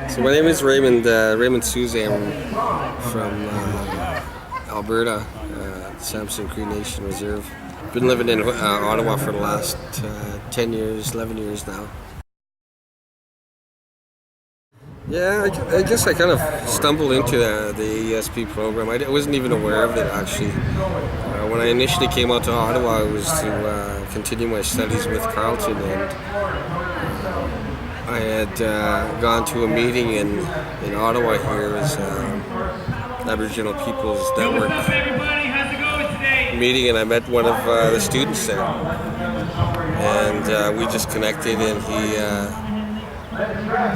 So my name is Raymond Souze. I'm from Alberta, Samson Cree Nation Reserve. Been living in Ottawa for the last 10 years, 11 years now. Yeah, I guess I kind of stumbled into the AESP program. I wasn't even aware of it, actually. When I initially came out to Ottawa, it was to continue my studies with Carleton, and I had gone to a meeting in Ottawa here as Aboriginal People's Network meeting, and I met one of the students there, and we just connected, and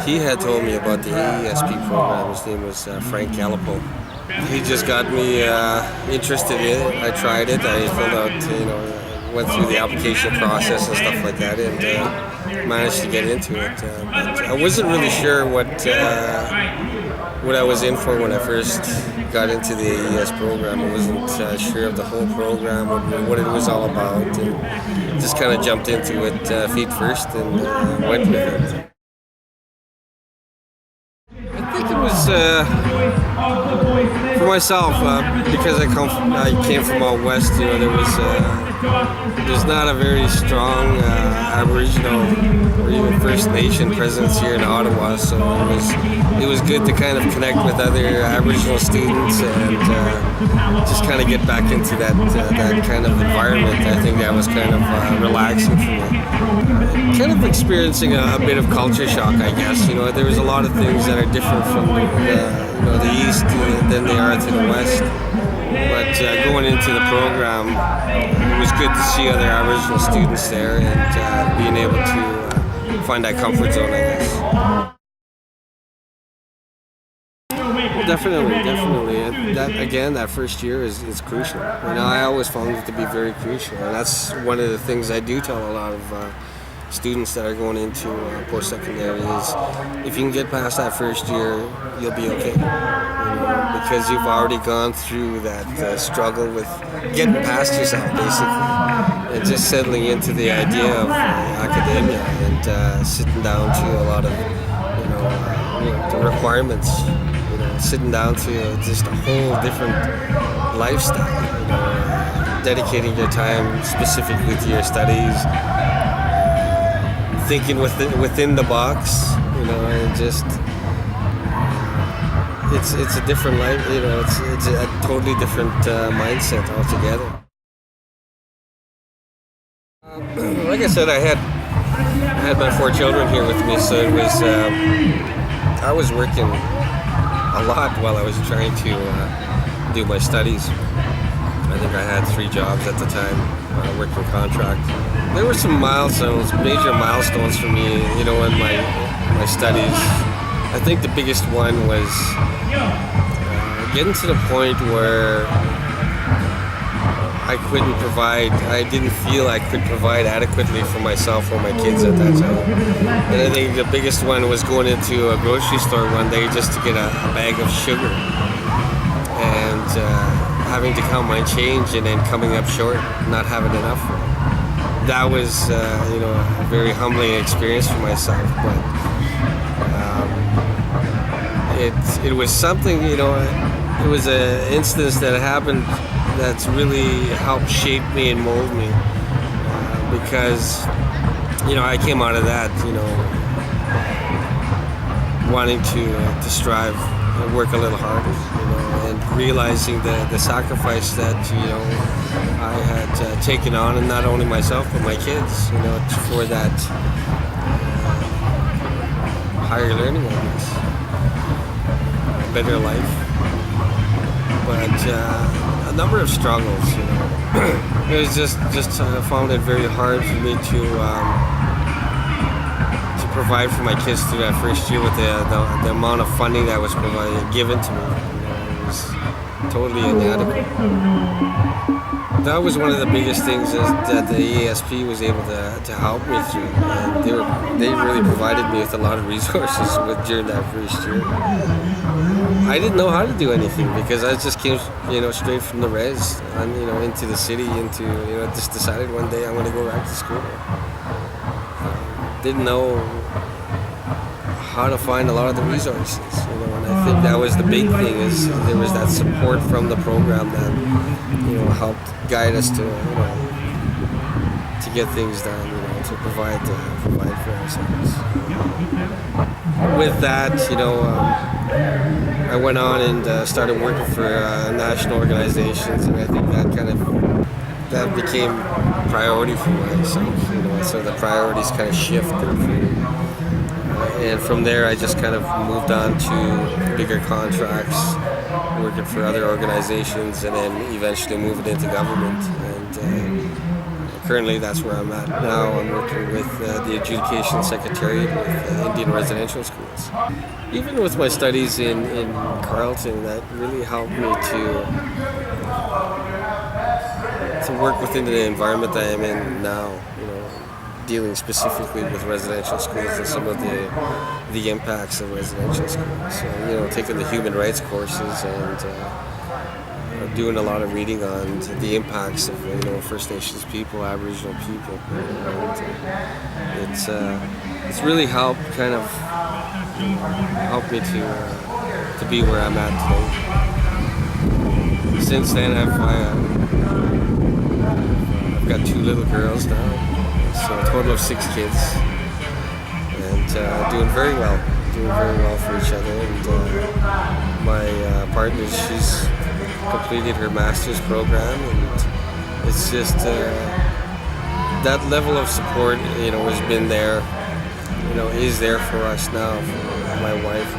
he had told me about the AESP program. His name was Frank Gallipo. He just got me interested in it. I tried it. I filled out, went through the application process and stuff like that, and managed to get into it. But I wasn't really sure what I was in for when I first got into the AES program. I wasn't sure of the whole program, what it was all about, and just kind of jumped into it feet first and went with it. I think it was for myself because I came from out west. There's not a very strong Aboriginal or even First Nation presence here in Ottawa, so it was good to kind of connect with other Aboriginal students and just kind of get back into that kind of environment. I think that was kind of relaxing for me. Kind of experiencing a bit of culture shock, I guess. There was a lot of things that are different from the east than they are to the west. But going into the program, it was good to see other Aboriginal students there and being able to find that comfort zone, I guess. Definitely. That first year is crucial. I always found it to be very crucial, and that's one of the things I do tell a lot of students that are going into post-secondary is if you can get past that first year, you'll be okay. Because you've already gone through that struggle with getting past yourself, basically, and just settling into the idea of academia and sitting down to a lot of the requirements. Sitting down to just a whole different lifestyle. Dedicating your time specifically to your studies. Thinking within the box, and just it's a different life. It's a totally different mindset altogether. Like I said, I had my 4 children here with me, so it was I was working a lot while I was trying to do my studies. I think I had 3 jobs at the time, working contract. There were some major milestones for me, in my studies. I think the biggest one was getting to the point where I didn't feel I could provide adequately for myself or my kids at that time. And I think the biggest one was going into a grocery store one day just to get a bag of sugar. And having to count my change and then coming up short, not having enough for it. That was, a very humbling experience for myself. But it was something, it was an instance that happened that's really helped shape me and mold me. Because, I came out of that, wanting to strive and work a little harder, and realizing the sacrifice that, I had taken on, and not only myself, but my kids, for that higher learning, I guess, better life. But a number of struggles, It was just I found it very hard for me to provide for my kids through that first year with the amount of funding that was given to me. It was totally inadequate. That was one of the biggest things that the AESP was able to help me through. And they really provided me with a lot of resources during that first year. I didn't know how to do anything because I just came, straight from the res, and, into the city, just decided one day I'm going to go back to school. Didn't know how to find a lot of the resources. And I think that was the big thing, is there was that support from the program that helped guide us to get things done, to provide for ourselves. With that, I went on and started working for national organizations, and I think that became priority for myself. So the priorities kind of shifted, and from there I just kind of moved on to bigger contracts, working for other organizations, and then eventually moving into government. And currently that's where I'm at now. I'm working with the Adjudication Secretariat with Indian residential schools. Even with my studies in Carleton, that really helped me to work within the environment that I'm in now, dealing specifically with residential schools and some of the impacts of residential schools. So, taking the human rights courses and doing a lot of reading on the impacts of First Nations people, Aboriginal people. And it's really helped me to be where I'm at today. Since then, I've got 2 little girls now, so a total of 6 kids, and doing very well for each other. And my partner, she's completed her master's program, and it's just that level of support, has been there, is there for us now, for my wife,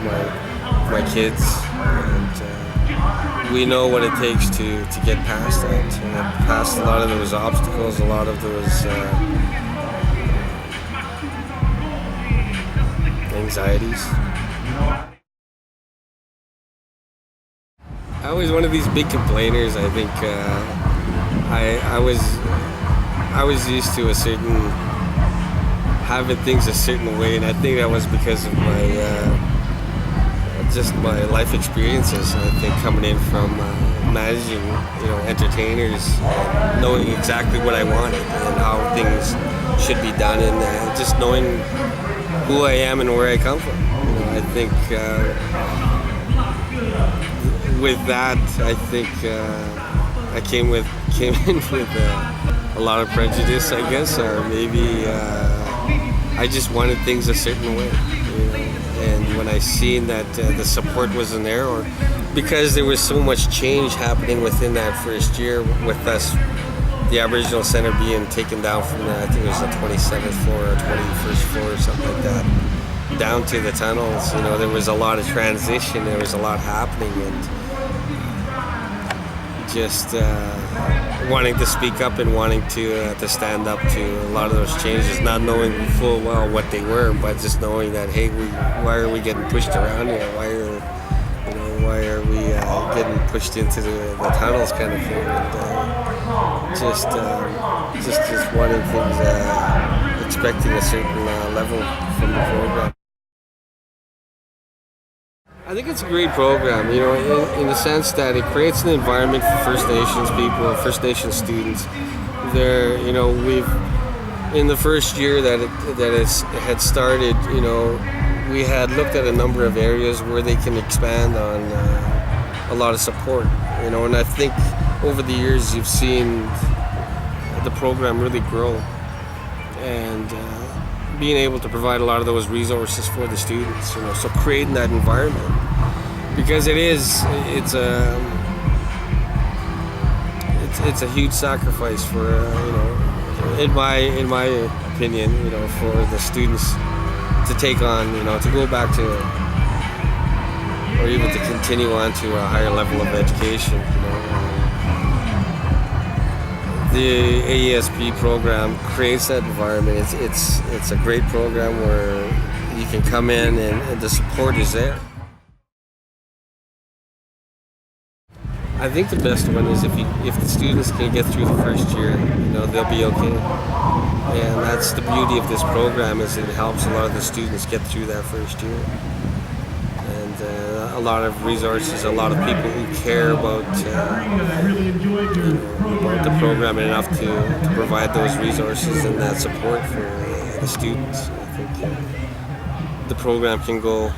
my kids, and we know what it takes to get past that, past a lot of those obstacles, a lot of those anxieties. I was one of these big complainers. I think I was used to having things a certain way, and I think that was because of my life experiences. I think coming in from managing entertainers, knowing exactly what I wanted and how things should be done, and just knowing who I am and where I come from. I think with that, I think I came in with a lot of prejudice, I guess, or maybe I just wanted things a certain way. And when I seen that the support wasn't there, or because there was so much change happening within that first year, with us, the Aboriginal Center being taken down from I think it was the 27th floor or 21st floor or something like that, down to the tunnels. There was a lot of transition, there was a lot happening, and just wanting to speak up and wanting to stand up to a lot of those changes, not knowing full well what they were, but just knowing that, hey, why are we getting pushed around here? Why are we getting pushed into the tunnels, kind of thing? And just wanting things, expecting a certain level from the program. I think it's a great program, in the sense that it creates an environment for First Nations people, First Nations students. There, we've, in the first year that it had started, we had looked at a number of areas where they can expand on a lot of support, and I think over the years you've seen the program really grow, and being able to provide a lot of those resources for the students, so creating that environment, because it's a huge sacrifice for in my opinion, for the students to take on, to go back to, or even to continue on to a higher level of education. The AESP program creates that environment. It's a great program where you can come in and the support is there. I think the best one is if the students can get through the first year, they'll be okay. And that's the beauty of this program, is it helps a lot of the students get through that first year. And a lot of resources, a lot of people who care about the program enough to provide those resources and that support for the students. I think the program can go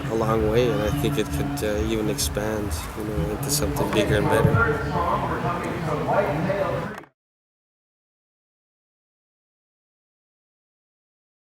a long way, and I think it could even expand, into something bigger and better.